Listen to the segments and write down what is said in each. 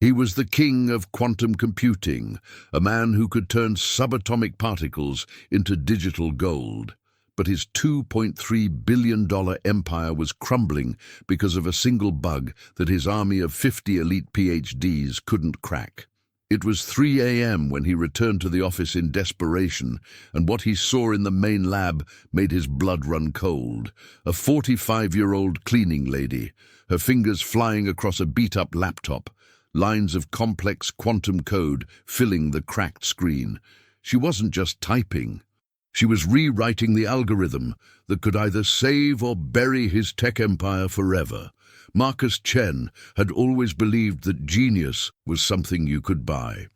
He was the king of quantum computing, a man who could turn subatomic particles into digital gold. But his $2.3 billion empire was crumbling because of a single bug that his army of 50 elite PhDs couldn't crack. It was 3 a.m. when he returned to the office in desperation, and what he saw in the main lab made his blood run cold. A 45-year-old cleaning lady, her fingers flying across a beat-up laptop, lines of complex quantum code filling the cracked screen. She wasn't just typing. She was rewriting the algorithm that could either save or bury his tech empire forever. Marcus Chen had always believed that genius was something you could buy.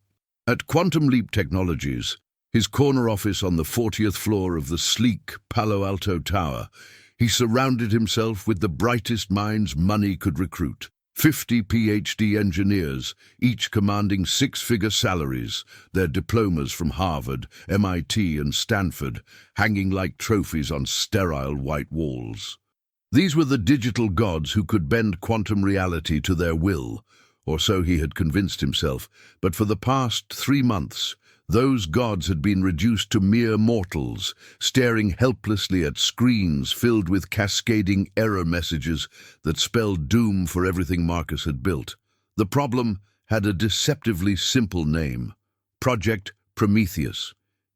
At Quantum Leap Technologies, his corner office on the 40th floor of the sleek Palo Alto Tower, he surrounded himself with the brightest minds money could recruit. 50 PhD engineers, each commanding six-figure salaries, their diplomas from Harvard, MIT, and Stanford, hanging like trophies on sterile white walls. These were the digital gods who could bend quantum reality to their will, or so he had convinced himself, but for the past 3 months, those gods had been reduced to mere mortals, staring helplessly at screens filled with cascading error messages that spelled doom for everything Marcus had built. The problem had a deceptively simple name: Project Prometheus.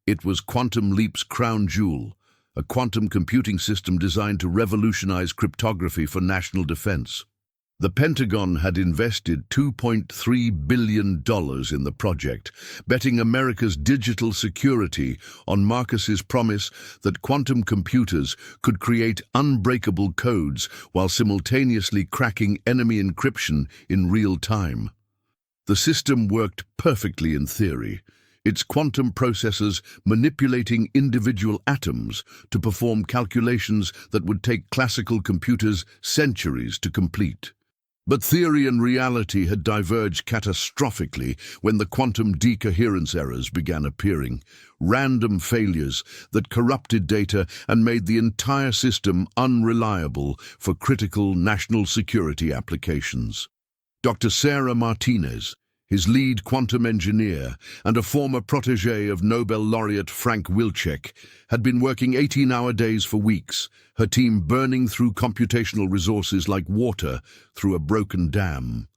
It was Quantum Leap's crown jewel, a quantum computing system designed to revolutionize cryptography for national defense. The Pentagon had invested $2.3 billion in the project, betting America's digital security on Marcus's promise that quantum computers could create unbreakable codes while simultaneously cracking enemy encryption in real time. The system worked perfectly in theory, its quantum processors manipulating individual atoms to perform calculations that would take classical computers centuries to complete. But theory and reality had diverged catastrophically when the quantum decoherence errors began appearing, random failures that corrupted data and made the entire system unreliable for critical national security applications. Dr. Sarah Martinez, his lead quantum engineer and a former protege of Nobel laureate Frank Wilczek, had been working 18-hour days for weeks, her team burning through computational resources like water through a broken dam.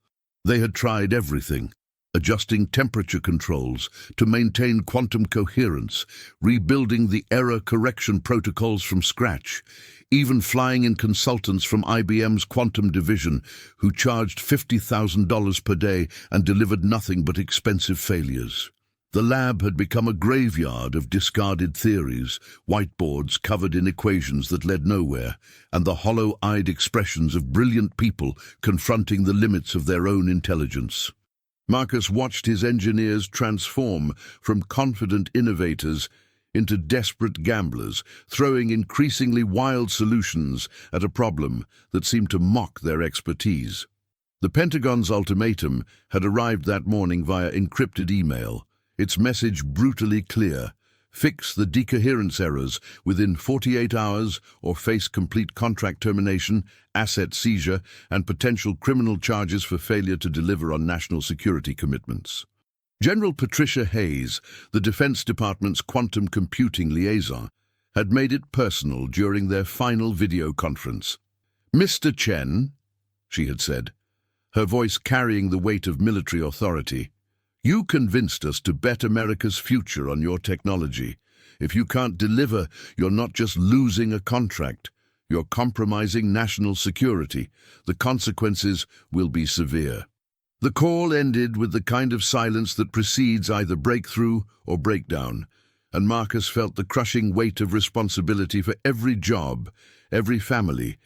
They had tried everything: adjusting temperature controls to maintain quantum coherence, rebuilding the error correction protocols from scratch, even flying in consultants from IBM's quantum division who charged $50,000 per day and delivered nothing but expensive failures. The lab had become a graveyard of discarded theories, whiteboards covered in equations that led nowhere, and the hollow-eyed expressions of brilliant people confronting the limits of their own intelligence. Marcus watched his engineers transform from confident innovators into desperate gamblers, throwing increasingly wild solutions at a problem that seemed to mock their expertise. The Pentagon's ultimatum had arrived that morning via encrypted email, its message brutally clear: fix the decoherence errors within 48 hours or face complete contract termination, asset seizure, and potential criminal charges for failure to deliver on national security commitments. General Patricia Hayes, the Defense Department's quantum computing liaison, had made it personal during their final video conference. "Mr. Chen," she had said, her voice carrying the weight of military authority, "you convinced us to bet America's future on your technology. If you can't deliver, you're not just losing a contract, you're compromising national security. The consequences will be severe." The call ended with the kind of silence that precedes either breakthrough or breakdown, and Marcus felt the crushing weight of responsibility for every job, every family,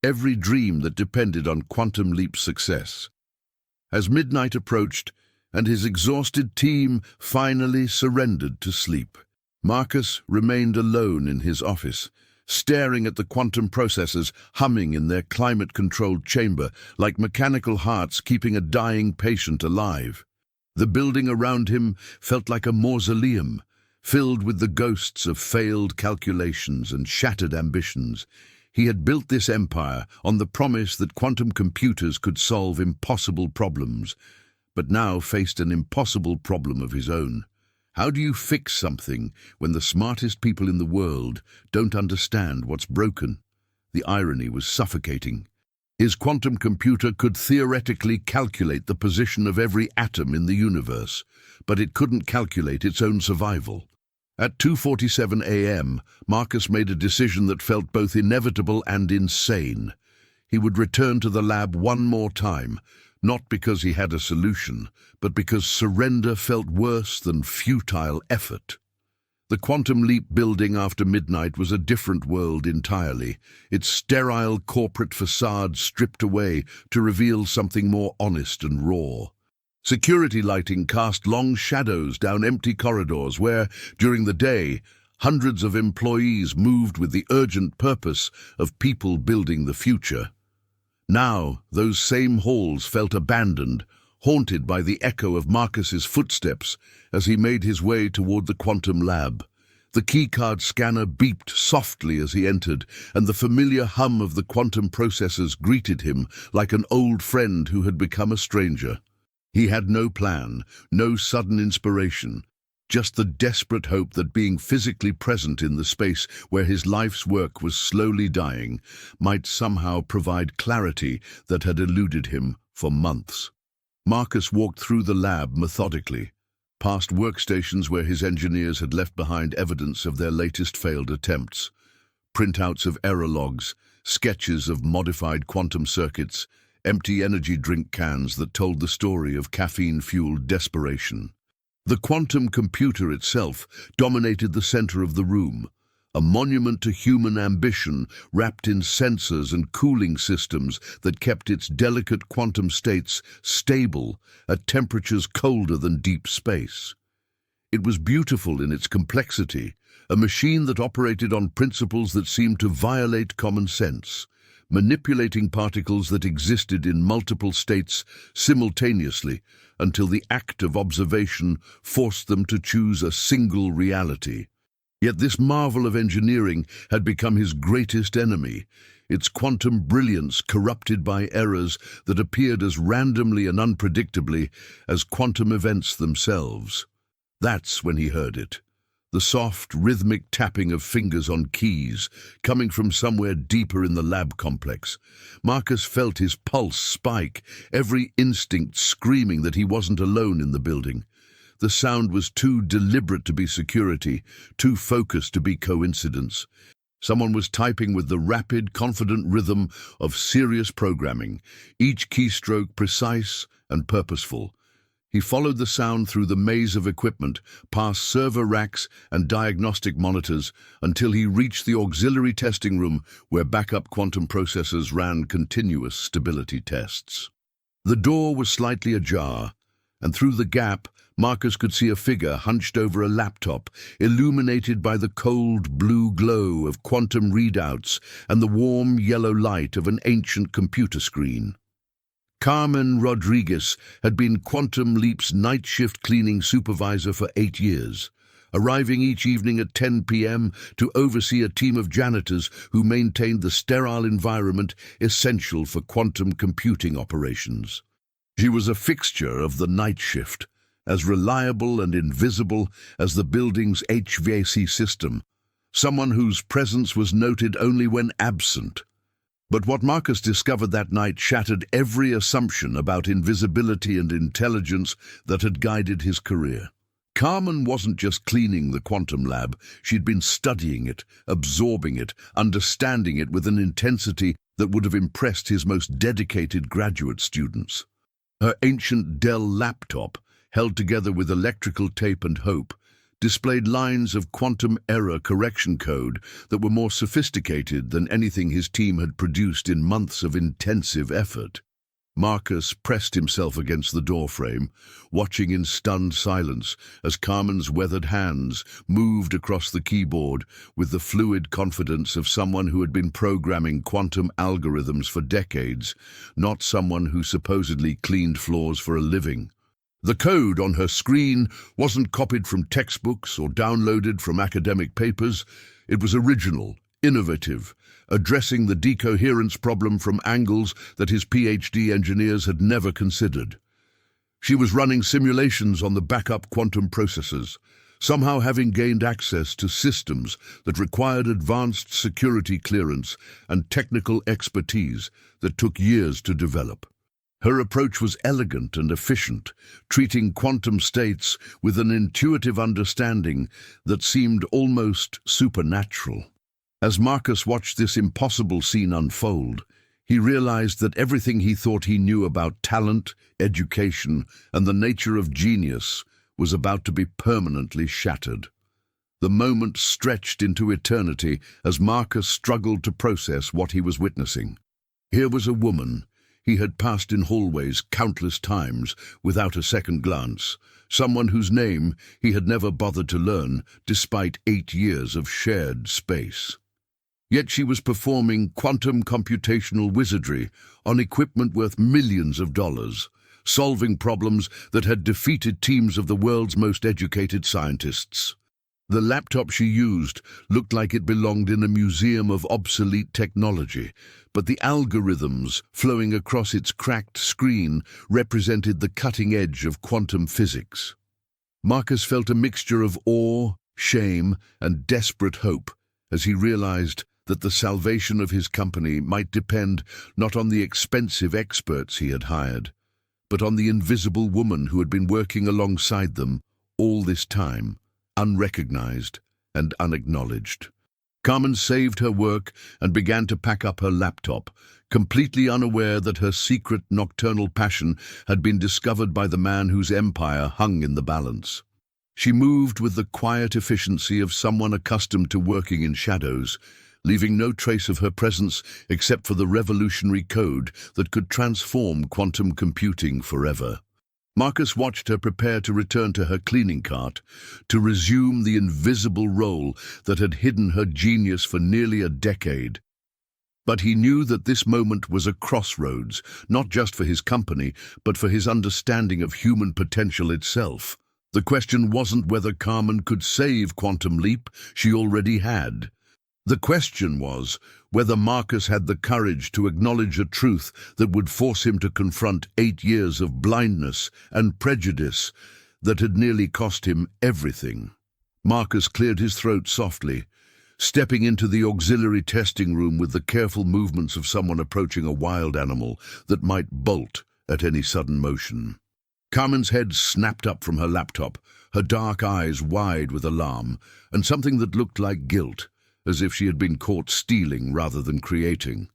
every dream that depended on Quantum Leap's success. As midnight approached, and his exhausted team finally surrendered to sleep, Marcus remained alone in his office, staring at the quantum processors humming in their climate-controlled chamber like mechanical hearts keeping a dying patient alive. The building around him felt like a mausoleum, filled with the ghosts of failed calculations and shattered ambitions. He had built this empire on the promise that quantum computers could solve impossible problems. but now faced an impossible problem of his own. How do you fix something when the smartest people in the world don't understand what's broken? The irony was suffocating. His quantum computer could theoretically calculate the position of every atom in the universe, but it couldn't calculate its own survival. At 2:47 a.m., Marcus made a decision that felt both inevitable and insane. He would return to the lab one more time, not because he had a solution, but because surrender felt worse than futile effort. The Quantum Leap building after midnight was a different world entirely, its sterile corporate facade stripped away to reveal something more honest and raw. Security lighting cast long shadows down empty corridors where, during the day, hundreds of employees moved with the urgent purpose of people building the future. Now, those same halls felt abandoned, haunted by the echo of Marcus's footsteps as he made his way toward the quantum lab. The keycard scanner beeped softly as he entered, and the familiar hum of the quantum processors greeted him like an old friend who had become a stranger. He had no plan, no sudden inspiration, just the desperate hope that being physically present in the space where his life's work was slowly dying might somehow provide clarity that had eluded him for months. Marcus walked through the lab methodically, past workstations where his engineers had left behind evidence of their latest failed attempts, printouts of error logs, sketches of modified quantum circuits, empty energy drink cans that told the story of caffeine-fueled desperation. The quantum computer itself dominated the center of the room, a monument to human ambition wrapped in sensors and cooling systems that kept its delicate quantum states stable at temperatures colder than deep space. It was beautiful in its complexity, a machine that operated on principles that seemed to violate common sense, manipulating particles that existed in multiple states simultaneously until the act of observation forced them to choose a single reality. Yet this marvel of engineering had become his greatest enemy, its quantum brilliance corrupted by errors that appeared as randomly and unpredictably as quantum events themselves. That's when he heard it. The soft, rhythmic tapping of fingers on keys, coming from somewhere deeper in the lab complex. Marcus felt his pulse spike, every instinct screaming that he wasn't alone in the building. The sound was too deliberate to be security, too focused to be coincidence. Someone was typing with the rapid, confident rhythm of serious programming, each keystroke precise and purposeful. He followed the sound through the maze of equipment, past server racks and diagnostic monitors, until he reached the auxiliary testing room where backup quantum processors ran continuous stability tests. The door was slightly ajar, and through the gap, Marcus could see a figure hunched over a laptop, illuminated by the cold blue glow of quantum readouts and the warm yellow light of an ancient computer screen. Carmen Rodriguez had been Quantum Leap's night shift cleaning supervisor for 8 years, arriving each evening at 10 p.m. to oversee a team of janitors who maintained the sterile environment essential for quantum computing operations. She was a fixture of the night shift, as reliable and invisible as the building's HVAC system, someone whose presence was noted only when absent. But what Marcus discovered that night shattered every assumption about invisibility and intelligence that had guided his career. Carmen wasn't just cleaning the quantum lab, she'd been studying it, absorbing it, understanding it with an intensity that would have impressed his most dedicated graduate students. Her ancient Dell laptop, held together with electrical tape and hope, displayed lines of quantum error correction code that were more sophisticated than anything his team had produced in months of intensive effort. Marcus pressed himself against the doorframe, watching in stunned silence as Carmen's weathered hands moved across the keyboard with the fluid confidence of someone who had been programming quantum algorithms for decades, not someone who supposedly cleaned floors for a living. The code on her screen wasn't copied from textbooks or downloaded from academic papers. It was original, innovative, addressing the decoherence problem from angles that his PhD engineers had never considered. She was running simulations on the backup quantum processors, somehow having gained access to systems that required advanced security clearance and technical expertise that took years to develop. Her approach was elegant and efficient, treating quantum states with an intuitive understanding that seemed almost supernatural. As Marcus watched this impossible scene unfold, he realized that everything he thought he knew about talent, education, and the nature of genius was about to be permanently shattered. The moment stretched into eternity as Marcus struggled to process what he was witnessing. Here was a woman he had passed in hallways countless times without a second glance, someone whose name he had never bothered to learn despite 8 years of shared space. Yet she was performing quantum computational wizardry on equipment worth millions of dollars, solving problems that had defeated teams of the world's most educated scientists. The laptop she used looked like it belonged in a museum of obsolete technology, but the algorithms flowing across its cracked screen represented the cutting edge of quantum physics. Marcus felt a mixture of awe, shame, and desperate hope as he realized that the salvation of his company might depend not on the expensive experts he had hired, but on the invisible woman who had been working alongside them all this time, unrecognized and unacknowledged. Carmen saved her work and began to pack up her laptop, completely unaware that her secret nocturnal passion had been discovered by the man whose empire hung in the balance. She moved with the quiet efficiency of someone accustomed to working in shadows, leaving no trace of her presence except for the revolutionary code that could transform quantum computing forever. Marcus watched her prepare to return to her cleaning cart, to resume the invisible role that had hidden her genius for nearly a decade. But he knew that this moment was a crossroads, not just for his company, but for his understanding of human potential itself. The question wasn't whether Carmen could save Quantum Leap, she already had. The question was whether Marcus had the courage to acknowledge a truth that would force him to confront 8 years of blindness and prejudice that had nearly cost him everything. Marcus cleared his throat softly, stepping into the auxiliary testing room with the careful movements of someone approaching a wild animal that might bolt at any sudden motion. Carmen's head snapped up from her laptop, her dark eyes wide with alarm, and something that looked like guilt, as if she had been caught stealing rather than creating.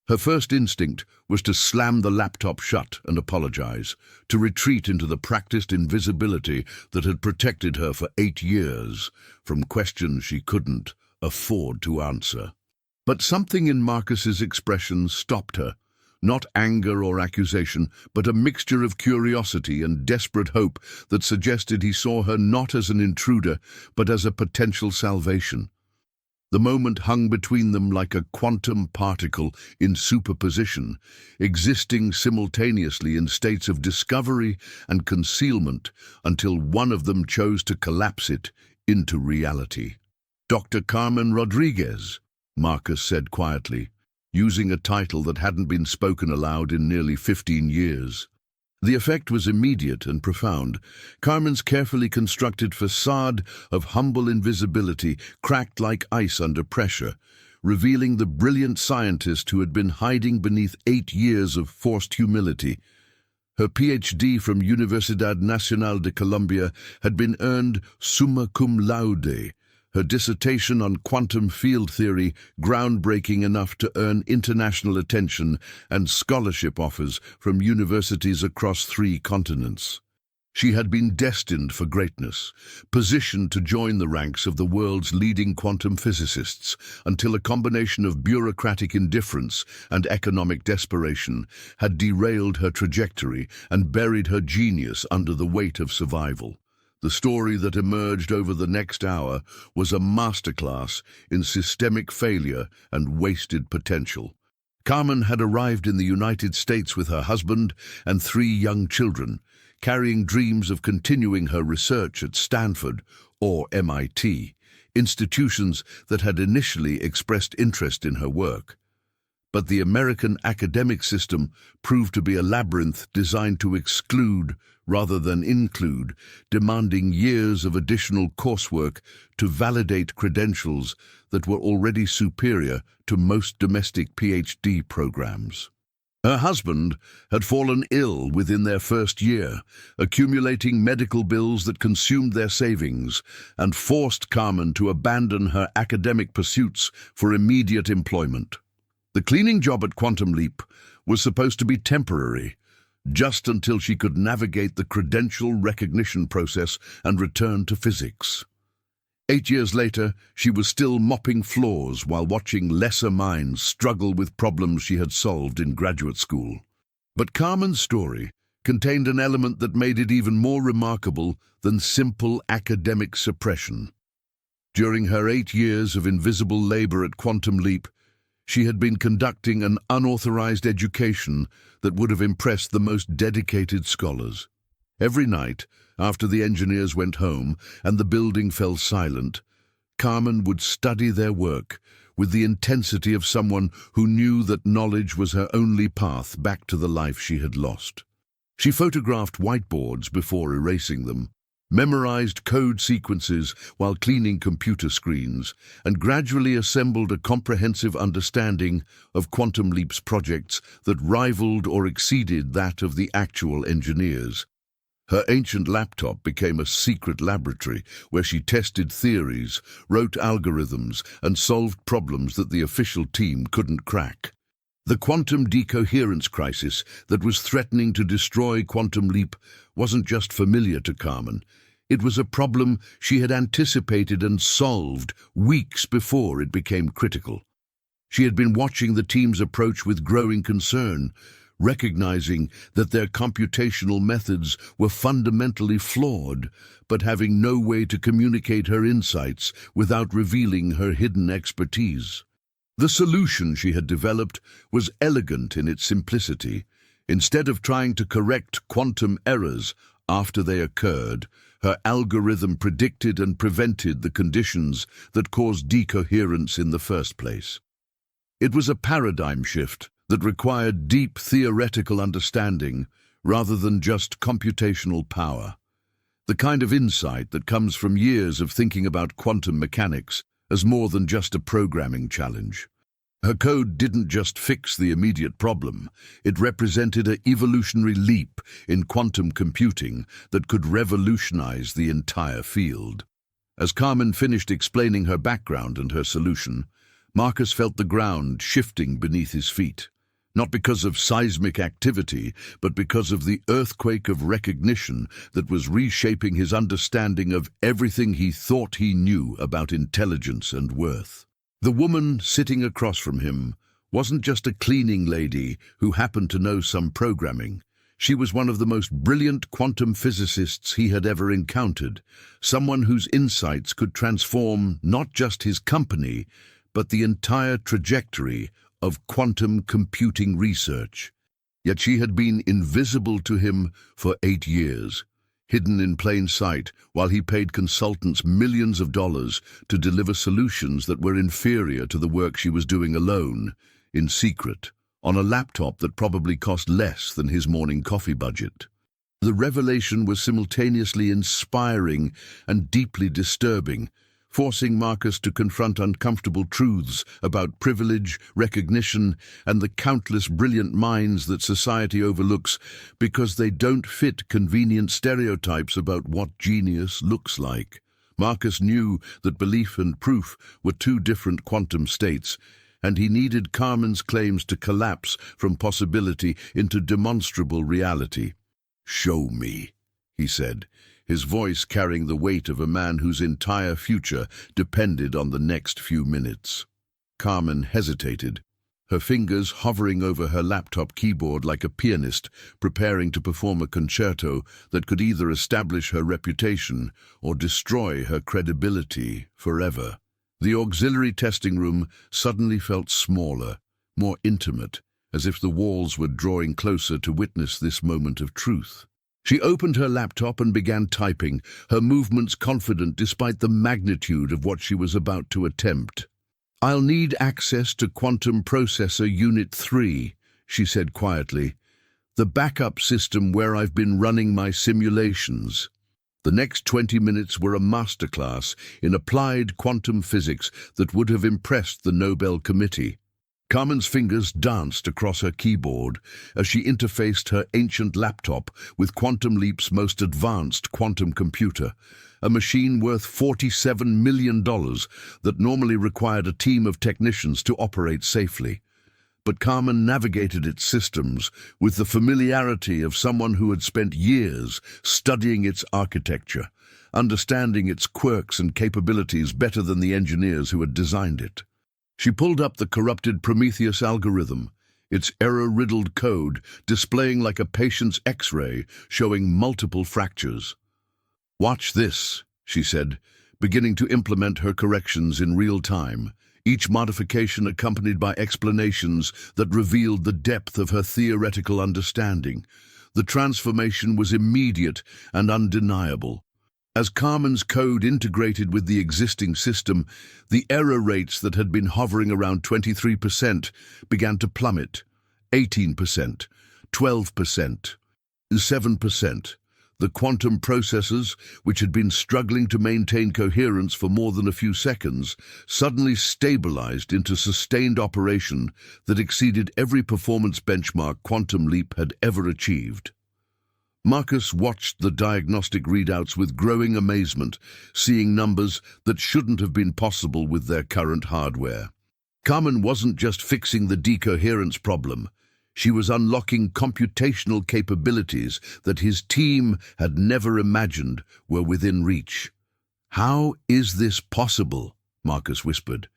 Her first instinct was to slam the laptop shut and apologize, to retreat into the practiced invisibility that had protected her for 8 years from questions she couldn't afford to answer. But something in Marcus's expression stopped her, not anger or accusation, but a mixture of curiosity and desperate hope that suggested he saw her not as an intruder, but as a potential salvation. The moment hung between them like a quantum particle in superposition, existing simultaneously in states of discovery and concealment until one of them chose to collapse it into reality. "Dr. Carmen Rodriguez," Marcus said quietly, using a title that hadn't been spoken aloud in nearly 15 years. The effect was immediate and profound. Carmen's carefully constructed facade of humble invisibility cracked like ice under pressure, revealing the brilliant scientist who had been hiding beneath 8 years of forced humility. Her PhD from Universidad Nacional de Colombia had been earned summa cum laude, her dissertation on quantum field theory groundbreaking enough to earn international attention and scholarship offers from universities across 3 continents. She had been destined for greatness, positioned to join the ranks of the world's leading quantum physicists, until a combination of bureaucratic indifference and economic desperation had derailed her trajectory and buried her genius under the weight of survival. The story that emerged over the next hour was a masterclass in systemic failure and wasted potential. Carmen had arrived in the United States with her husband and 3 young children, carrying dreams of continuing her research at Stanford or MIT, institutions that had initially expressed interest in her work. But the American academic system proved to be a labyrinth designed to exclude rather than include, demanding years of additional coursework to validate credentials that were already superior to most domestic PhD programs. Her husband had fallen ill within their first year, accumulating medical bills that consumed their savings and forced Carmen to abandon her academic pursuits for immediate employment. The cleaning job at Quantum Leap was supposed to be temporary, just until she could navigate the credential recognition process and return to physics. 8 years later, she was still mopping floors while watching lesser minds struggle with problems she had solved in graduate school. But Carmen's story contained an element that made it even more remarkable than simple academic suppression. During her 8 years of invisible labor at Quantum Leap, she had been conducting an unauthorized education that would have impressed the most dedicated scholars. Every night, after the engineers went home and the building fell silent, Carmen would study their work with the intensity of someone who knew that knowledge was her only path back to the life she had lost. She photographed whiteboards before erasing them, memorized code sequences while cleaning computer screens, and gradually assembled a comprehensive understanding of Quantum Leap's projects that rivaled or exceeded that of the actual engineers. Her ancient laptop became a secret laboratory where she tested theories, wrote algorithms, and solved problems that the official team couldn't crack. The quantum decoherence crisis that was threatening to destroy Quantum Leap wasn't just familiar to Carmen. It was a problem she had anticipated and solved weeks before it became critical. She had been watching the team's approach with growing concern, recognizing that their computational methods were fundamentally flawed, but having no way to communicate her insights without revealing her hidden expertise. The solution she had developed was elegant in its simplicity. Instead of trying to correct quantum errors after they occurred, her algorithm predicted and prevented the conditions that caused decoherence in the first place. It was a paradigm shift that required deep theoretical understanding rather than just computational power. The kind of insight that comes from years of thinking about quantum mechanics as more than just a programming challenge. Her code didn't just fix the immediate problem, it represented an evolutionary leap in quantum computing that could revolutionize the entire field. As Carmen finished explaining her background and her solution, Marcus felt the ground shifting beneath his feet. Not because of seismic activity, but because of the earthquake of recognition that was reshaping his understanding of everything he thought he knew about intelligence and worth. The woman sitting across from him wasn't just a cleaning lady who happened to know some programming. She was one of the most brilliant quantum physicists he had ever encountered, someone whose insights could transform not just his company, but the entire trajectory of quantum computing research. Yet she had been invisible to him for 8 years, hidden in plain sight while he paid consultants millions of dollars to deliver solutions that were inferior to the work she was doing alone, in secret, on a laptop that probably cost less than his morning coffee budget. The revelation was simultaneously inspiring and deeply disturbing, forcing Marcus to confront uncomfortable truths about privilege, recognition, and the countless brilliant minds that society overlooks because they don't fit convenient stereotypes about what genius looks like. Marcus knew that belief and proof were two different quantum states, and he needed Carmen's claims to collapse from possibility into demonstrable reality. "Show me," he said, his voice carrying the weight of a man whose entire future depended on the next few minutes. Carmen hesitated, her fingers hovering over her laptop keyboard like a pianist preparing to perform a concerto that could either establish her reputation or destroy her credibility forever. The auxiliary testing room suddenly felt smaller, more intimate, as if the walls were drawing closer to witness this moment of truth. She opened her laptop and began typing, her movements confident despite the magnitude of what she was about to attempt. "I'll need access to Quantum Processor Unit 3, she said quietly, "the backup system where I've been running my simulations." The next 20 minutes were a masterclass in applied quantum physics that would have impressed the Nobel Committee. Carmen's fingers danced across her keyboard as she interfaced her ancient laptop with Quantum Leap's most advanced quantum computer, a machine worth $47 million that normally required a team of technicians to operate safely. But Carmen navigated its systems with the familiarity of someone who had spent years studying its architecture, understanding its quirks and capabilities better than the engineers who had designed it. She pulled up the corrupted Prometheus algorithm, its error-riddled code displaying like a patient's X-ray, showing multiple fractures. "Watch this," she said, beginning to implement her corrections in real time, each modification accompanied by explanations that revealed the depth of her theoretical understanding. The transformation was immediate and undeniable. As Carmen's code integrated with the existing system, the error rates that had been hovering around 23% began to plummet. 18%, 12%, 7%. The quantum processors, which had been struggling to maintain coherence for more than a few seconds, suddenly stabilized into sustained operation that exceeded every performance benchmark Quantum Leap had ever achieved. Marcus watched the diagnostic readouts with growing amazement, seeing numbers that shouldn't have been possible with their current hardware. Carmen wasn't just fixing the decoherence problem. She was unlocking computational capabilities that his team had never imagined were within reach. "How is this possible?" Marcus whispered,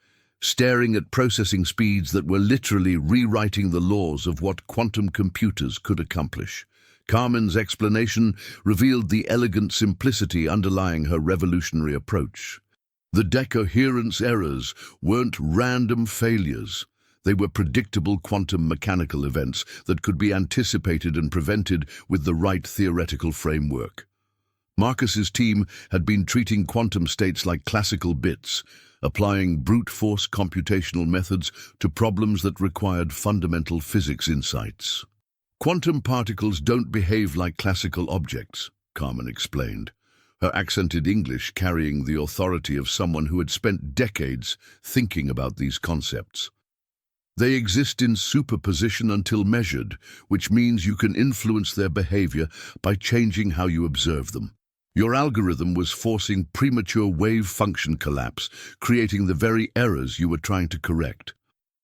staring at processing speeds that were literally rewriting the laws of what quantum computers could accomplish. Carmen's explanation revealed the elegant simplicity underlying her revolutionary approach. The decoherence errors weren't random failures. They were predictable quantum mechanical events that could be anticipated and prevented with the right theoretical framework. Marcus's team had been treating quantum states like classical bits, applying brute force computational methods to problems that required fundamental physics insights. "Quantum particles don't behave like classical objects," Carmen explained, her accented English carrying the authority of someone who had spent decades thinking about these concepts. "They exist in superposition until measured, which means you can influence their behavior by changing how you observe them. Your algorithm was forcing premature wave function collapse, creating the very errors you were trying to correct.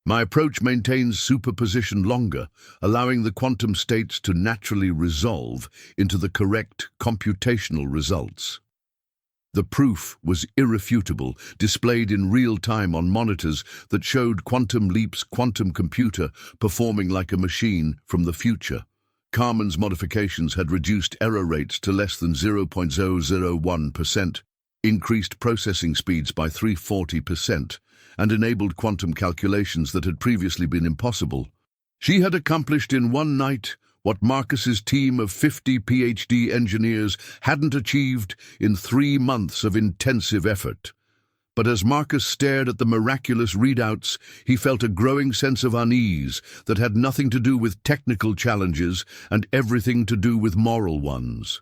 My approach maintains superposition longer, allowing the quantum states to naturally resolve into the correct computational results." The proof was irrefutable, displayed in real time on monitors that showed Quantum Leap's quantum computer performing like a machine from the future. Carmen's modifications had reduced error rates to less than 0.001%, increased processing speeds by 340%, and enabled quantum calculations that had previously been impossible. She had accomplished in one night what Marcus's team of 50 PhD engineers hadn't achieved in 3 months of intensive effort. But as Marcus stared at the miraculous readouts, he felt a growing sense of unease that had nothing to do with technical challenges and everything to do with moral ones.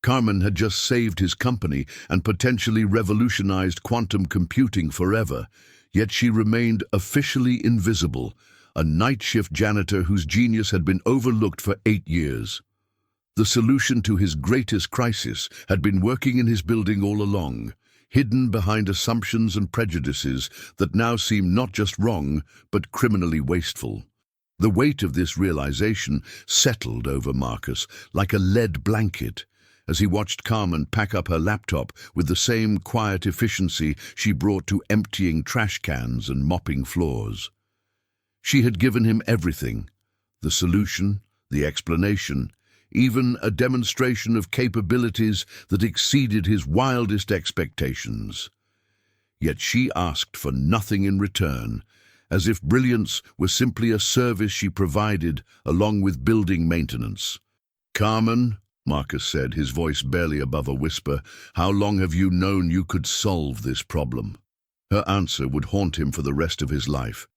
Carmen had just saved his company and potentially revolutionized quantum computing forever, yet she remained officially invisible, a night shift janitor whose genius had been overlooked for 8 years. The solution to his greatest crisis had been working in his building all along, hidden behind assumptions and prejudices that now seemed not just wrong, but criminally wasteful. The weight of this realization settled over Marcus like a lead blanket as he watched Carmen pack up her laptop with the same quiet efficiency she brought to emptying trash cans and mopping floors. She had given him everything: the solution, the explanation, even a demonstration of capabilities that exceeded his wildest expectations. Yet she asked for nothing in return, as if brilliance was simply a service she provided along with building maintenance. "Carmen," Marcus said, his voice barely above a whisper, "how long have you known you could solve this problem?" Her answer would haunt him for the rest of his life.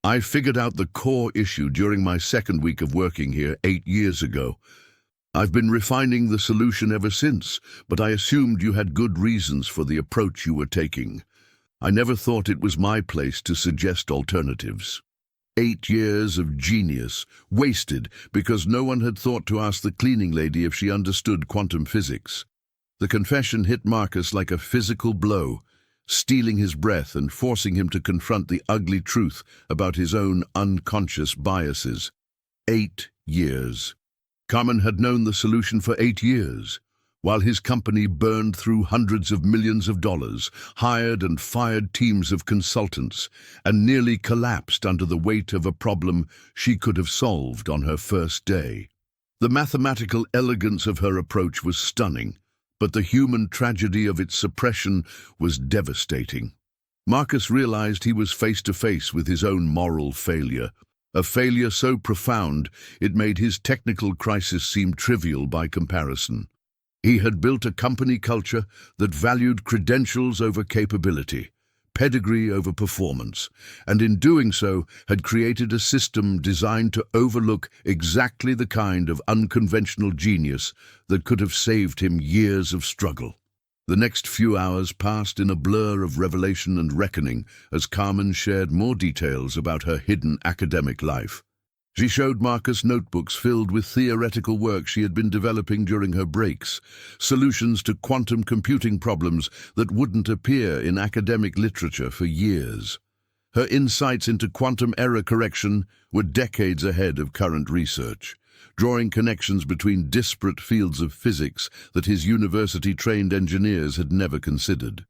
"I figured out the core issue during my second week of working here 8 years ago. I've been refining the solution ever since, but I assumed you had good reasons for the approach you were taking. I never thought it was my place to suggest alternatives." 8 years of genius, wasted because no one had thought to ask the cleaning lady if she understood quantum physics. The confession hit Marcus like a physical blow, stealing his breath and forcing him to confront the ugly truth about his own unconscious biases. 8 years. Carmen had known the solution for 8 years. While his company burned through hundreds of millions of dollars, hired and fired teams of consultants, and nearly collapsed under the weight of a problem she could have solved on her first day. The mathematical elegance of her approach was stunning, but the human tragedy of its suppression was devastating. Marcus realized he was face to face with his own moral failure, a failure so profound it made his technical crisis seem trivial by comparison. He had built a company culture that valued credentials over capability, pedigree over performance, and in doing so had created a system designed to overlook exactly the kind of unconventional genius that could have saved him years of struggle. The next few hours passed in a blur of revelation and reckoning as Carmen shared more details about her hidden academic life. She showed Marcus notebooks filled with theoretical work she had been developing during her breaks, solutions to quantum computing problems that wouldn't appear in academic literature for years. Her insights into quantum error correction were decades ahead of current research, drawing connections between disparate fields of physics that his university-trained engineers had never considered.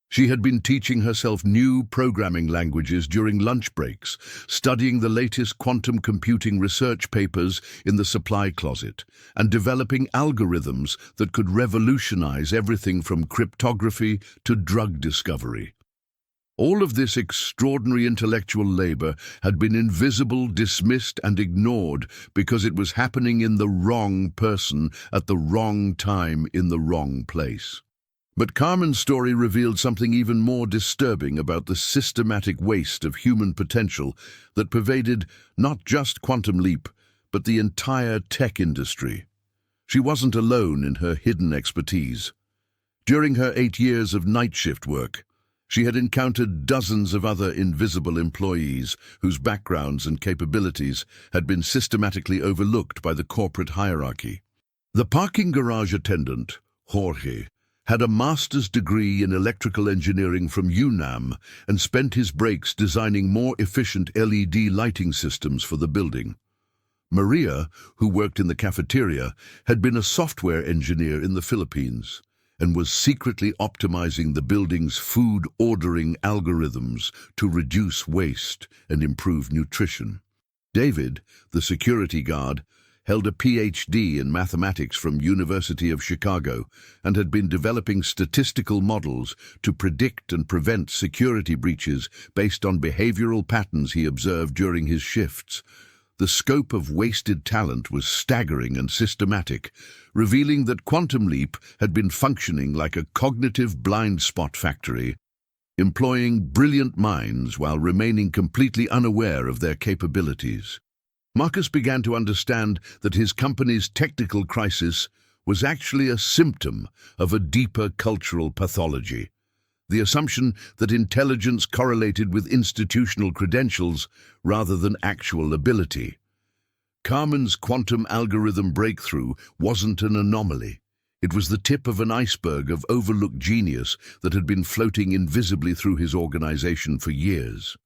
She had been teaching herself new programming languages during lunch breaks, studying the latest quantum computing research papers in the supply closet, and developing algorithms that could revolutionize everything from cryptography to drug discovery. All of this extraordinary intellectual labor had been invisible, dismissed, and ignored because it was happening in the wrong person at the wrong time in the wrong place. But Carmen's story revealed something even more disturbing about the systematic waste of human potential that pervaded not just Quantum Leap, but the entire tech industry. She wasn't alone in her hidden expertise. During her 8 years of night shift work, she had encountered dozens of other invisible employees whose backgrounds and capabilities had been systematically overlooked by the corporate hierarchy. The parking garage attendant, Jorge, had a master's degree in electrical engineering from UNAM and spent his breaks designing more efficient LED lighting systems for the building. Maria, who worked in the cafeteria, had been a software engineer in the Philippines and was secretly optimizing the building's food ordering algorithms to reduce waste and improve nutrition. David, the security guard, held a PhD in mathematics from University of Chicago and had been developing statistical models to predict and prevent security breaches based on behavioral patterns he observed during his shifts. The scope of wasted talent was staggering and systematic, revealing that Quantum Leap had been functioning like a cognitive blind spot factory, employing brilliant minds while remaining completely unaware of their capabilities. Marcus began to understand that his company's technical crisis was actually a symptom of a deeper cultural pathology, the assumption that intelligence correlated with institutional credentials rather than actual ability. Carmen's quantum algorithm breakthrough wasn't an anomaly. It was the tip of an iceberg of overlooked genius that had been floating invisibly through his organization for years.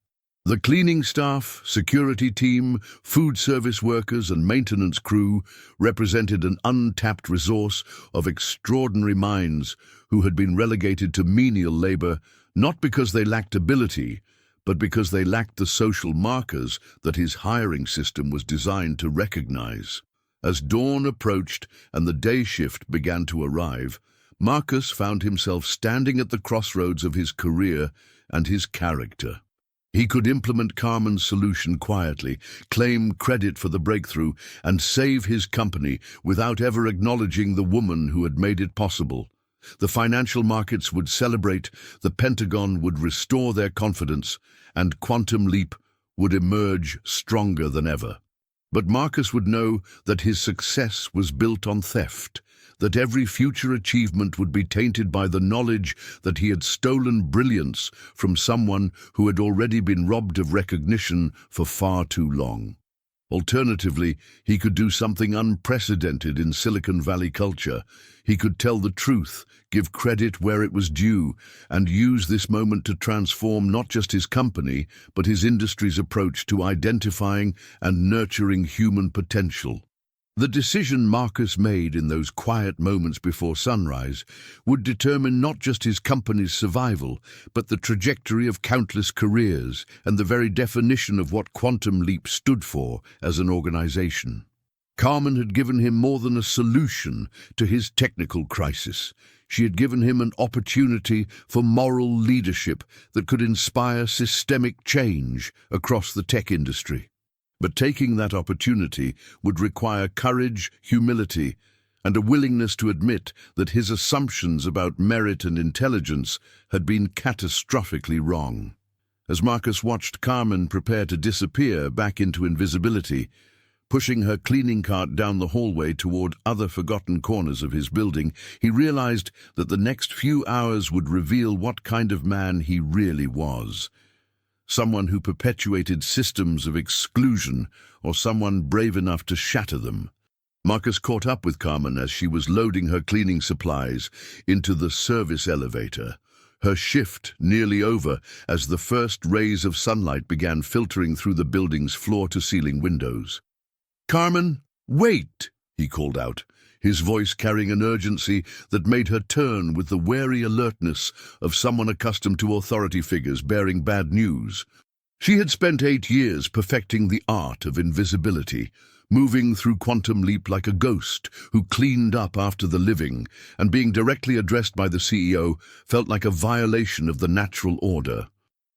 The cleaning staff, security team, food service workers, and maintenance crew represented an untapped resource of extraordinary minds who had been relegated to menial labor not because they lacked ability, but because they lacked the social markers that his hiring system was designed to recognize. As dawn approached and the day shift began to arrive, Marcus found himself standing at the crossroads of his career and his character. He could implement Carmen's solution quietly, claim credit for the breakthrough, and save his company without ever acknowledging the woman who had made it possible. The financial markets would celebrate, the Pentagon would restore their confidence, and Quantum Leap would emerge stronger than ever. But Marcus would know that his success was built on theft, that every future achievement would be tainted by the knowledge that he had stolen brilliance from someone who had already been robbed of recognition for far too long. Alternatively, he could do something unprecedented in Silicon Valley culture. He could tell the truth, give credit where it was due, and use this moment to transform not just his company, but his industry's approach to identifying and nurturing human potential. The decision Marcus made in those quiet moments before sunrise would determine not just his company's survival, but the trajectory of countless careers and the very definition of what Quantum Leap stood for as an organization. Carmen had given him more than a solution to his technical crisis. She had given him an opportunity for moral leadership that could inspire systemic change across the tech industry. But taking that opportunity would require courage, humility, and a willingness to admit that his assumptions about merit and intelligence had been catastrophically wrong. As Marcus watched Carmen prepare to disappear back into invisibility, pushing her cleaning cart down the hallway toward other forgotten corners of his building, he realized that the next few hours would reveal what kind of man he really was. Someone who perpetuated systems of exclusion, or someone brave enough to shatter them. Marcus caught up with Carmen as she was loading her cleaning supplies into the service elevator, her shift nearly over as the first rays of sunlight began filtering through the building's floor-to-ceiling windows. "Carmen, wait!" he called out, his voice carrying an urgency that made her turn with the wary alertness of someone accustomed to authority figures bearing bad news. She had spent 8 years perfecting the art of invisibility, moving through Quantum Leap like a ghost who cleaned up after the living, and being directly addressed by the CEO felt like a violation of the natural order.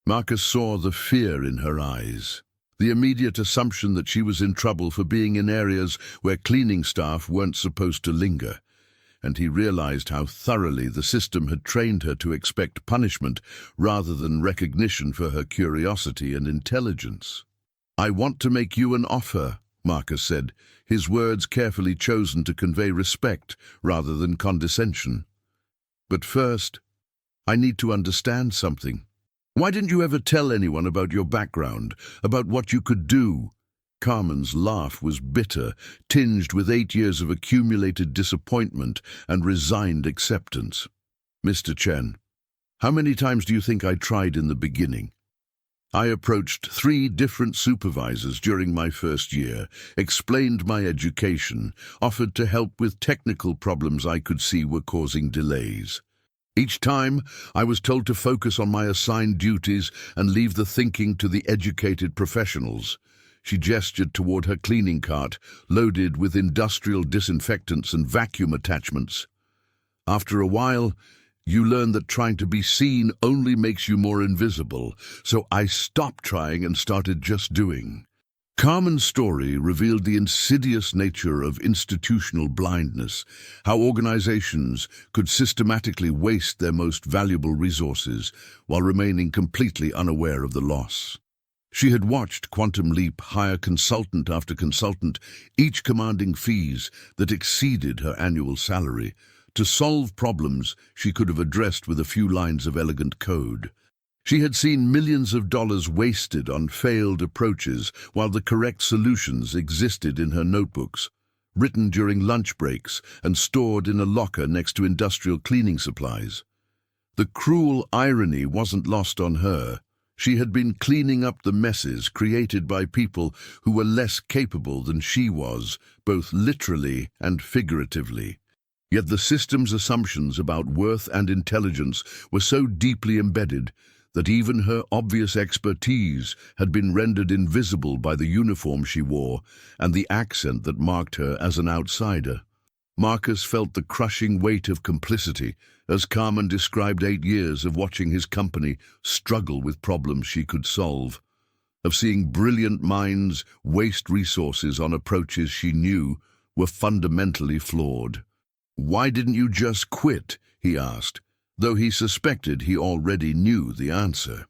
Marcus saw the fear in her eyes. The immediate assumption that she was in trouble for being in areas where cleaning staff weren't supposed to linger, and he realized how thoroughly the system had trained her to expect punishment rather than recognition for her curiosity and intelligence. "I want to make you an offer," Marcus said, his words carefully chosen to convey respect rather than condescension. "But first, I need to understand something. Why didn't you ever tell anyone about your background, about what you could do?" Carmen's laugh was bitter, tinged with 8 years of accumulated disappointment and resigned acceptance. "Mr. Chen, how many times do you think I tried in the beginning? I approached 3 different supervisors during my first year, explained my education, offered to help with technical problems I could see were causing delays. Each time, I was told to focus on my assigned duties and leave the thinking to the educated professionals." She gestured toward her cleaning cart, loaded with industrial disinfectants and vacuum attachments. "After a while, you learn that trying to be seen only makes you more invisible, so I stopped trying and started just doing." Carmen's story revealed the insidious nature of institutional blindness, how organizations could systematically waste their most valuable resources while remaining completely unaware of the loss. She had watched Quantum Leap hire consultant after consultant, each commanding fees that exceeded her annual salary, to solve problems she could have addressed with a few lines of elegant code. She had seen millions of dollars wasted on failed approaches while the correct solutions existed in her notebooks, written during lunch breaks and stored in a locker next to industrial cleaning supplies. The cruel irony wasn't lost on her. She had been cleaning up the messes created by people who were less capable than she was, both literally and figuratively. Yet the system's assumptions about worth and intelligence were so deeply embedded that even her obvious expertise had been rendered invisible by the uniform she wore and the accent that marked her as an outsider. Marcus felt the crushing weight of complicity as Carmen described 8 years of watching his company struggle with problems she could solve, of seeing brilliant minds waste resources on approaches she knew were fundamentally flawed. "Why didn't you just quit?" he asked, though he suspected he already knew the answer.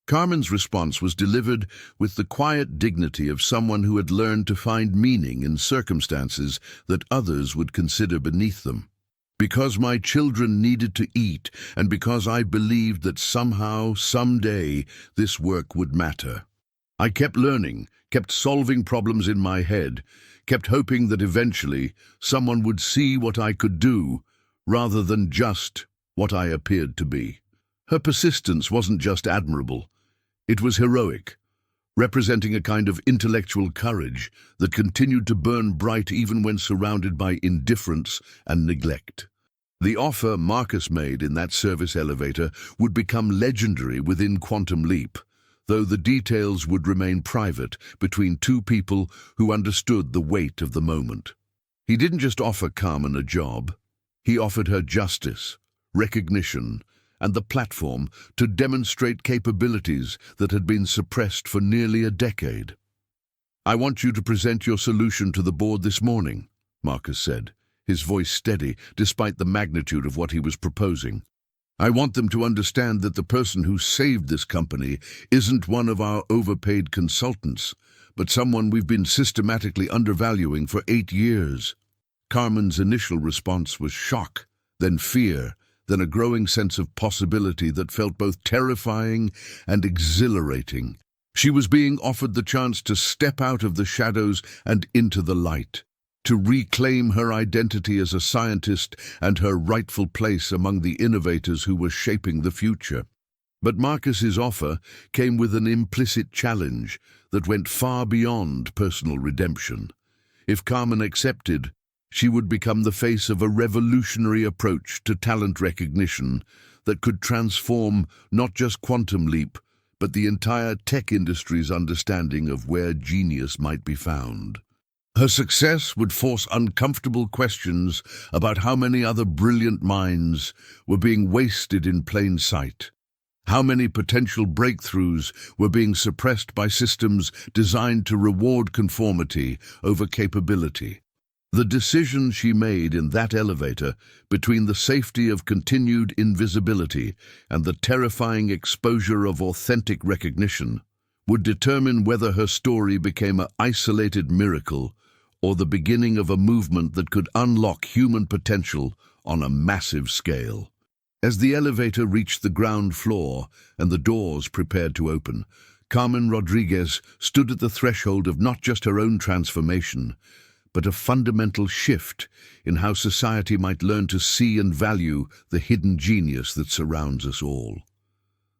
Carmen's response was delivered with the quiet dignity of someone who had learned to find meaning in circumstances that others would consider beneath them. Because my children needed to eat, and because I believed that somehow, someday, this work would matter. I kept learning, kept solving problems in my head, kept hoping that eventually someone would see what I could do, rather than just what I appeared to be. Her persistence wasn't just admirable, it was heroic, representing a kind of intellectual courage that continued to burn bright even when surrounded by indifference and neglect. The offer Marcus made in that service elevator would become legendary within Quantum Leap, though the details would remain private between two people who understood the weight of the moment. He didn't just offer Carmen a job, he offered her justice, recognition, and the platform to demonstrate capabilities that had been suppressed for nearly a decade. "I want you to present your solution to the board this morning," Marcus said, his voice steady despite the magnitude of what he was proposing. "I want them to understand that the person who saved this company isn't one of our overpaid consultants, but someone we've been systematically undervaluing for 8 years. Carmen's initial response was shock, then fear, then a growing sense of possibility that felt both terrifying and exhilarating. She was being offered the chance to step out of the shadows and into the light, to reclaim her identity as a scientist and her rightful place among the innovators who were shaping the future. But Marcus's offer came with an implicit challenge that went far beyond personal redemption. If Carmen accepted, she would become the face of a revolutionary approach to talent recognition that could transform not just Quantum Leap, but the entire tech industry's understanding of where genius might be found. Her success would force uncomfortable questions about how many other brilliant minds were being wasted in plain sight. How many potential breakthroughs were being suppressed by systems designed to reward conformity over capability. The decision she made in that elevator between the safety of continued invisibility and the terrifying exposure of authentic recognition would determine whether her story became an isolated miracle or the beginning of a movement that could unlock human potential on a massive scale. As the elevator reached the ground floor and the doors prepared to open, Carmen Rodriguez stood at the threshold of not just her own transformation, but a fundamental shift in how society might learn to see and value the hidden genius that surrounds us all.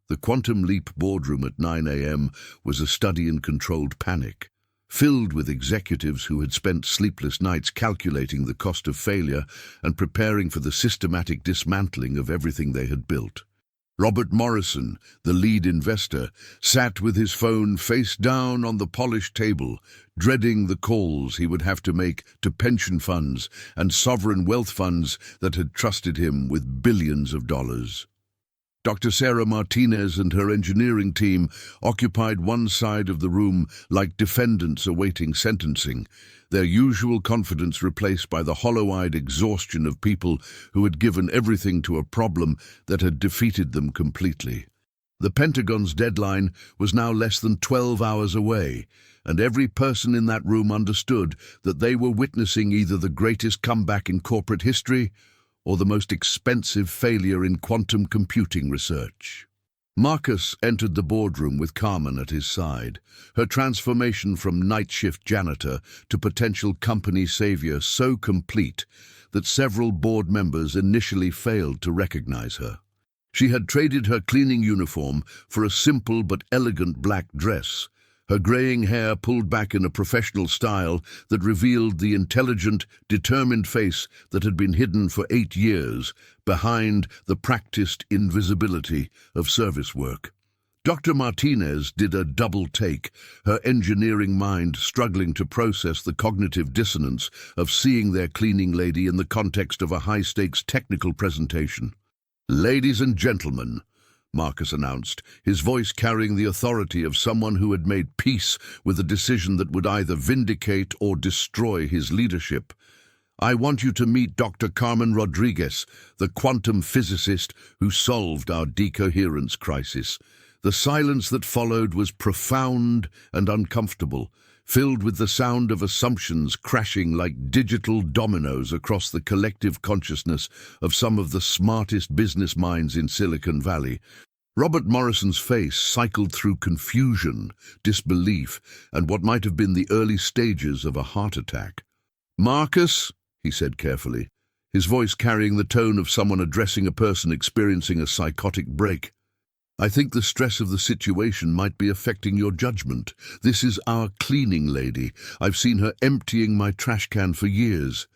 The Quantum Leap boardroom at 9 a.m. was a study in controlled panic, filled with executives who had spent sleepless nights calculating the cost of failure and preparing for the systematic dismantling of everything they had built. Robert Morrison, the lead investor, sat with his phone face down on the polished table, dreading the calls he would have to make to pension funds and sovereign wealth funds that had trusted him with billions of dollars. Dr. Sarah Martinez and her engineering team occupied one side of the room like defendants awaiting sentencing, their usual confidence replaced by the hollow-eyed exhaustion of people who had given everything to a problem that had defeated them completely. The Pentagon's deadline was now less than 12 hours away, and every person in that room understood that they were witnessing either the greatest comeback in corporate history or the most expensive failure in quantum computing research. Marcus entered the boardroom with Carmen at his side, her transformation from night shift janitor to potential company savior so complete that several board members initially failed to recognize her. She had traded her cleaning uniform for a simple but elegant black dress, her graying hair pulled back in a professional style that revealed the intelligent, determined face that had been hidden for 8 years behind the practiced invisibility of service work. Dr. Martinez did a double take, her engineering mind struggling to process the cognitive dissonance of seeing their cleaning lady in the context of a high-stakes technical presentation. "Ladies and gentlemen," Marcus announced, his voice carrying the authority of someone who had made peace with a decision that would either vindicate or destroy his leadership, I want you to meet Dr. Carmen Rodriguez, the quantum physicist who solved our decoherence crisis. The silence that followed was profound and uncomfortable, filled with the sound of assumptions crashing like digital dominoes across the collective consciousness of some of the smartest business minds in Silicon Valley. Robert Morrison's face cycled through confusion, disbelief, and what might have been the early stages of a heart attack. "Marcus," he said carefully, his voice carrying the tone of someone addressing a person experiencing a psychotic break, "I think the stress of the situation might be affecting your judgment. This is our cleaning lady. I've seen her emptying my trash can for years."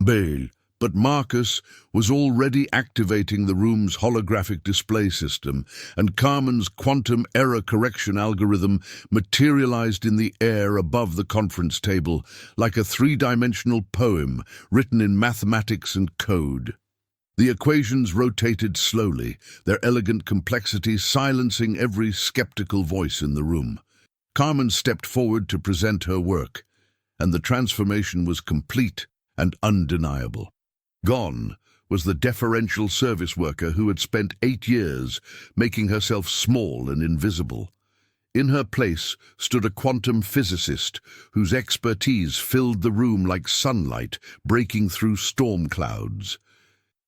Bale. But Marcus was already activating the room's holographic display system, and Carmen's quantum error correction algorithm materialized in the air above the conference table like a three-dimensional poem written in mathematics and code. The equations rotated slowly, their elegant complexity silencing every skeptical voice in the room. Carmen stepped forward to present her work, and the transformation was complete and undeniable. Gone was the deferential service worker who had spent 8 years making herself small and invisible. In her place stood a quantum physicist whose expertise filled the room like sunlight breaking through storm clouds.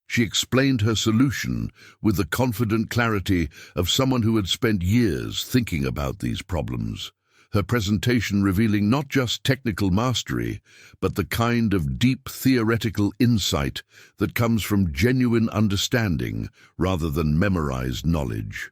She explained her solution with the confident clarity of someone who had spent years thinking about these problems. Her presentation revealing not just technical mastery, but the kind of deep theoretical insight that comes from genuine understanding rather than memorized knowledge.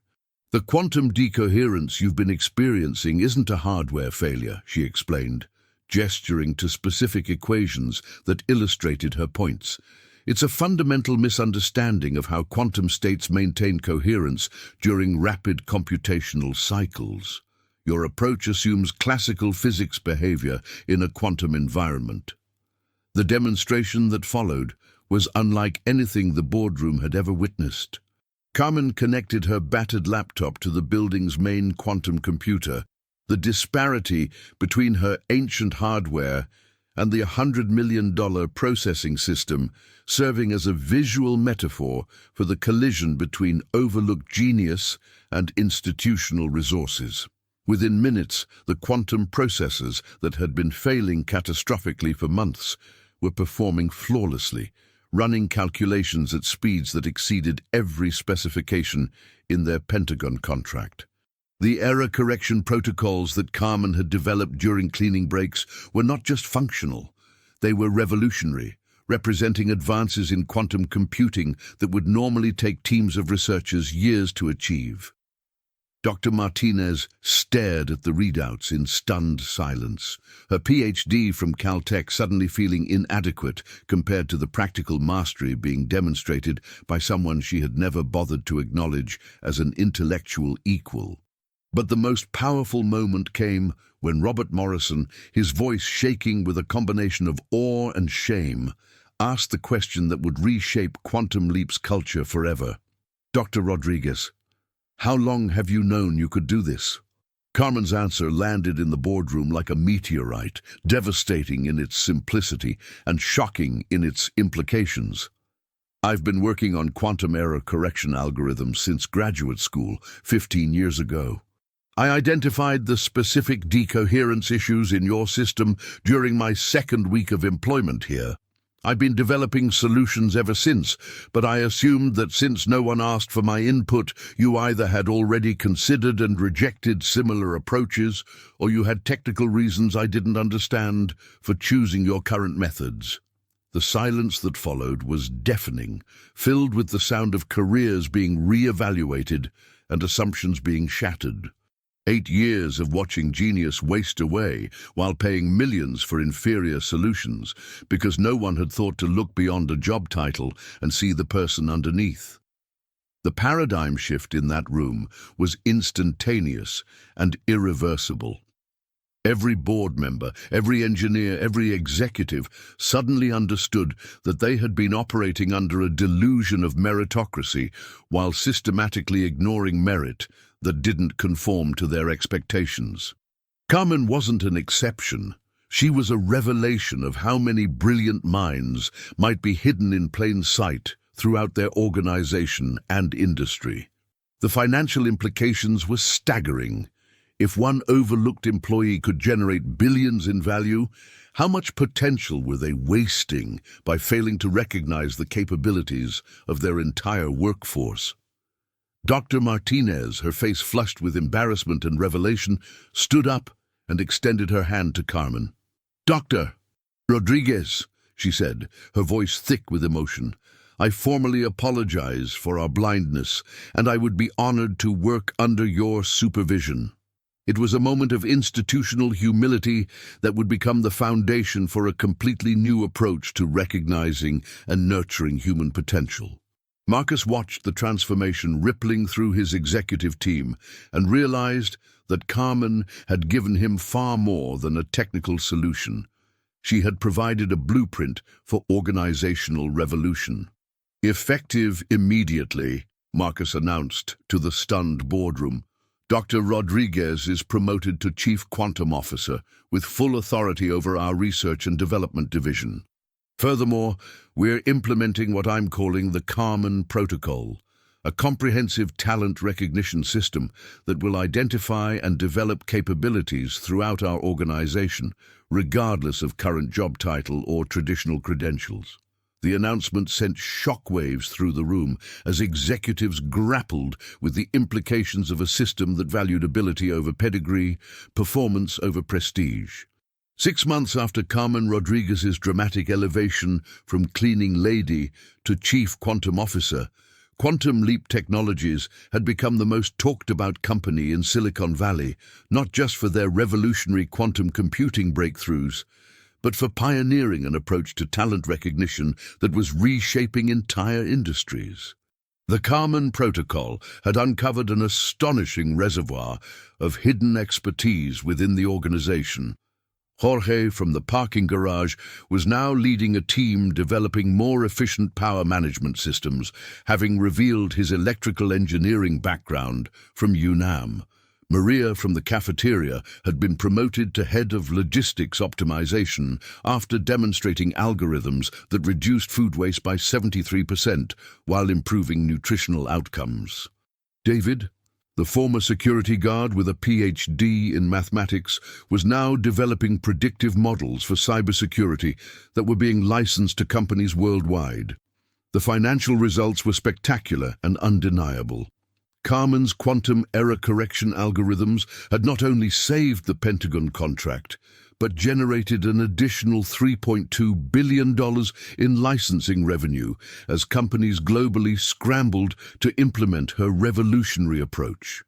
"The quantum decoherence you've been experiencing isn't a hardware failure," she explained, gesturing to specific equations that illustrated her points. "It's a fundamental misunderstanding of how quantum states maintain coherence during rapid computational cycles. Your approach assumes classical physics behavior in a quantum environment." The demonstration that followed was unlike anything the boardroom had ever witnessed. Carmen connected her battered laptop to the building's main quantum computer. The disparity between her ancient hardware and the $100 million processing system serving as a visual metaphor for the collision between overlooked genius and institutional resources. Within minutes, the quantum processors that had been failing catastrophically for months were performing flawlessly, running calculations at speeds that exceeded every specification in their Pentagon contract. The error correction protocols that Carmen had developed during cleaning breaks were not just functional, they were revolutionary, representing advances in quantum computing that would normally take teams of researchers years to achieve. Dr. Martinez stared at the readouts in stunned silence, her PhD from Caltech suddenly feeling inadequate compared to the practical mastery being demonstrated by someone she had never bothered to acknowledge as an intellectual equal. But the most powerful moment came when Robert Morrison, his voice shaking with a combination of awe and shame, asked the question that would reshape Quantum Leap's culture forever. "Dr. Rodriguez, how long have you known you could do this?" Carmen's answer landed in the boardroom like a meteorite, devastating in its simplicity and shocking in its implications. "I've been working on quantum error correction algorithms since graduate school 15 years ago. I identified the specific decoherence issues in your system during my second week of employment here. I've been developing solutions ever since, but I assumed that since no one asked for my input, you either had already considered and rejected similar approaches, or you had technical reasons I didn't understand for choosing your current methods." The silence that followed was deafening, filled with the sound of careers being re-evaluated and assumptions being shattered. 8 years of watching genius waste away while paying millions for inferior solutions because no one had thought to look beyond a job title and see the person underneath. The paradigm shift in that room was instantaneous and irreversible. Every board member, every engineer, every executive suddenly understood that they had been operating under a delusion of meritocracy while systematically ignoring merit that didn't conform to their expectations. Carmen wasn't an exception. She was a revelation of how many brilliant minds might be hidden in plain sight throughout their organization and industry. The financial implications were staggering. If one overlooked employee could generate billions in value, how much potential were they wasting by failing to recognize the capabilities of their entire workforce? Dr. Martinez, her face flushed with embarrassment and revelation, stood up and extended her hand to Carmen. "Dr. Rodriguez," she said, her voice thick with emotion, "I formally apologize for our blindness, and I would be honored to work under your supervision." It was a moment of institutional humility that would become the foundation for a completely new approach to recognizing and nurturing human potential. Marcus watched the transformation rippling through his executive team and realized that Carmen had given him far more than a technical solution. She had provided a blueprint for organizational revolution. "Effective immediately," Marcus announced to the stunned boardroom. "Dr. Rodriguez is promoted to Chief Quantum Officer with full authority over our Research and Development Division. Furthermore, we're implementing what I'm calling the Carmen Protocol, a comprehensive talent recognition system that will identify and develop capabilities throughout our organization, regardless of current job title or traditional credentials." The announcement sent shockwaves through the room as executives grappled with the implications of a system that valued ability over pedigree, performance over prestige. 6 months after Carmen Rodriguez's dramatic elevation from cleaning lady to Chief Quantum Officer, Quantum Leap Technologies had become the most talked-about company in Silicon Valley, not just for their revolutionary quantum computing breakthroughs, but for pioneering an approach to talent recognition that was reshaping entire industries. The Carmen Protocol had uncovered an astonishing reservoir of hidden expertise within the organization. Jorge from the parking garage was now leading a team developing more efficient power management systems, having revealed his electrical engineering background from UNAM. Maria from the cafeteria had been promoted to head of logistics optimization after demonstrating algorithms that reduced food waste by 73% while improving nutritional outcomes. David, the former security guard with a PhD in mathematics, was now developing predictive models for cybersecurity that were being licensed to companies worldwide. The financial results were spectacular and undeniable. Carmen's quantum error correction algorithms had not only saved the Pentagon contract, but generated an additional $3.2 billion in licensing revenue as companies globally scrambled to implement her revolutionary approach.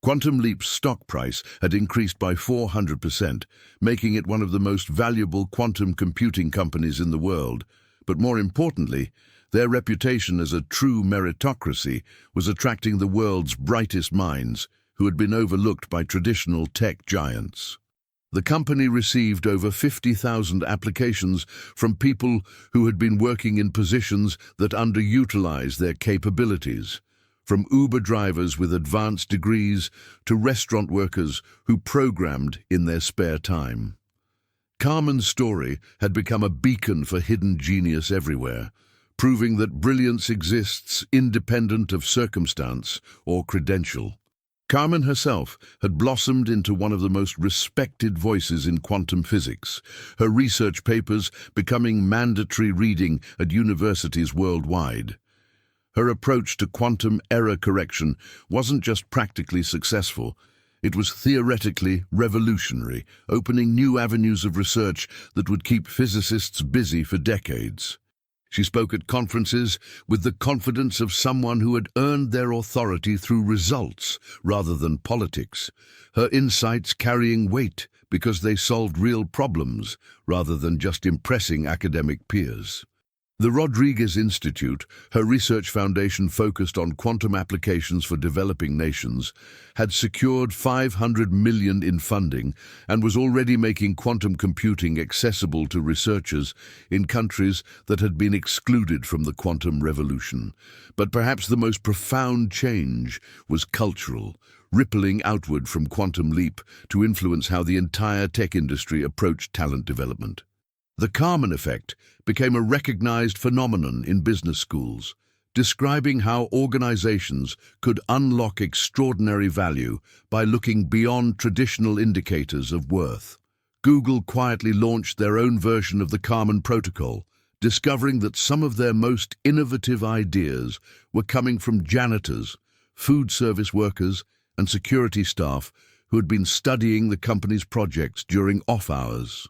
Quantum Leap's stock price had increased by 400%, making it one of the most valuable quantum computing companies in the world. But more importantly, their reputation as a true meritocracy was attracting the world's brightest minds who had been overlooked by traditional tech giants. The company received over 50,000 applications from people who had been working in positions that underutilized their capabilities, from Uber drivers with advanced degrees to restaurant workers who programmed in their spare time. Carmen's story had become a beacon for hidden genius everywhere, proving that brilliance exists independent of circumstance or credential. Carmen herself had blossomed into one of the most respected voices in quantum physics, her research papers becoming mandatory reading at universities worldwide. Her approach to quantum error correction wasn't just practically successful, it was theoretically revolutionary, opening new avenues of research that would keep physicists busy for decades. She spoke at conferences with the confidence of someone who had earned their authority through results rather than politics, her insights carrying weight because they solved real problems rather than just impressing academic peers. The Rodriguez Institute, her research foundation focused on quantum applications for developing nations, had secured $500 million in funding and was already making quantum computing accessible to researchers in countries that had been excluded from the quantum revolution. But perhaps the most profound change was cultural. rippling outward from Quantum Leap to influence how the entire tech industry approached talent development. The Carmen effect became a recognized phenomenon in business schools, describing how organizations could unlock extraordinary value by looking beyond traditional indicators of worth. Google quietly launched their own version of the Carmen Protocol, discovering that some of their most innovative ideas were coming from janitors, food service workers, and security staff who had been studying the company's projects during off hours.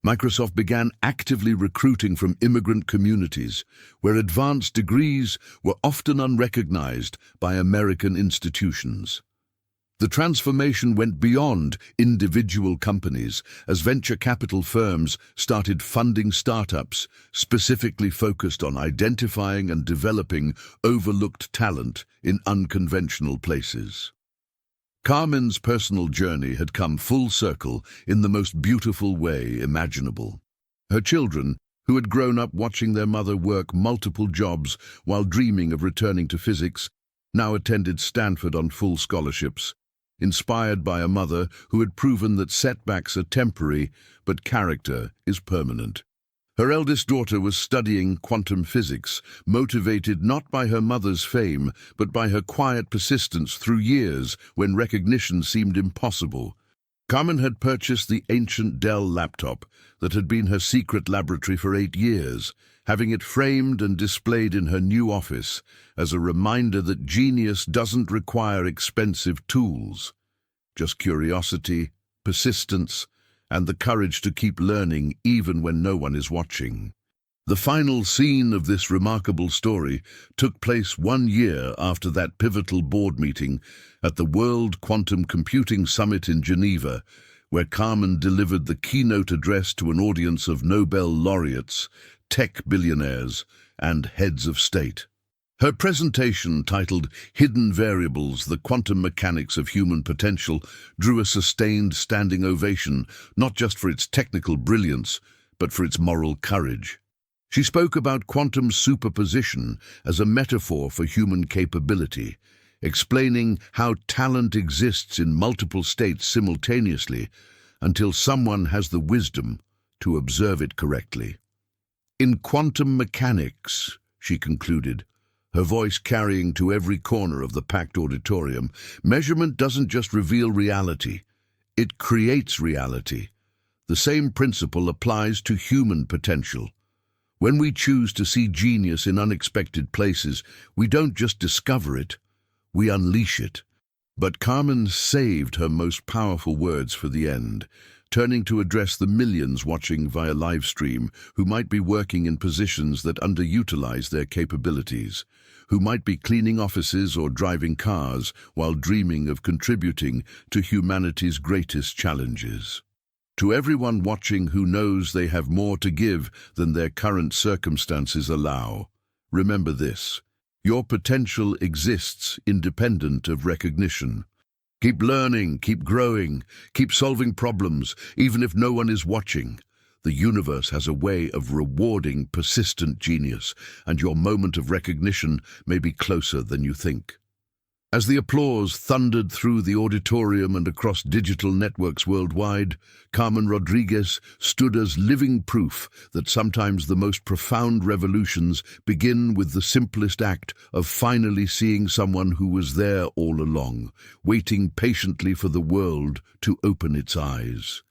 Microsoft began actively recruiting from immigrant communities, where advanced degrees were often unrecognized by American institutions. The transformation went beyond individual companies as venture capital firms started funding startups specifically focused on identifying and developing overlooked talent in unconventional places. Carmen's personal journey had come full circle in the most beautiful way imaginable. Her children, who had grown up watching their mother work multiple jobs while dreaming of returning to physics, now attended Stanford on full scholarships, inspired by a mother who had proven that setbacks are temporary, but character is permanent. Her eldest daughter was studying quantum physics, motivated not by her mother's fame, but by her quiet persistence through years when recognition seemed impossible. Carmen had purchased the ancient Dell laptop that had been her secret laboratory for 8 years, having it framed and displayed in her new office as a reminder that genius doesn't require expensive tools, just curiosity, persistence, and the courage to keep learning even when no one is watching. The final scene of this remarkable story took place 1 year after that pivotal board meeting at the World Quantum Computing Summit in Geneva, where Carmen delivered the keynote address to an audience of Nobel laureates, tech billionaires, and heads of state. Her presentation, titled Hidden Variables, the Quantum Mechanics of Human Potential, drew a sustained standing ovation, not just for its technical brilliance, but for its moral courage. She spoke about quantum superposition as a metaphor for human capability, explaining how talent exists in multiple states simultaneously until someone has the wisdom to observe it correctly. In quantum mechanics, she concluded, her voice carrying to every corner of the packed auditorium, measurement doesn't just reveal reality, it creates reality. The same principle applies to human potential. When we choose to see genius in unexpected places, we don't just discover it, we unleash it. But Carmen saved her most powerful words for the end, turning to address the millions watching via live stream who might be working in positions that underutilize their capabilities, who might be cleaning offices or driving cars while dreaming of contributing to humanity's greatest challenges. To everyone watching who knows they have more to give than their current circumstances allow, remember this: your potential exists independent of recognition. Keep learning, keep growing, keep solving problems, even if no one is watching. The universe has a way of rewarding persistent genius, and your moment of recognition may be closer than you think. As the applause thundered through the auditorium and across digital networks worldwide, Carmen Rodriguez stood as living proof that sometimes the most profound revolutions begin with the simplest act of finally seeing someone who was there all along, waiting patiently for the world to open its eyes.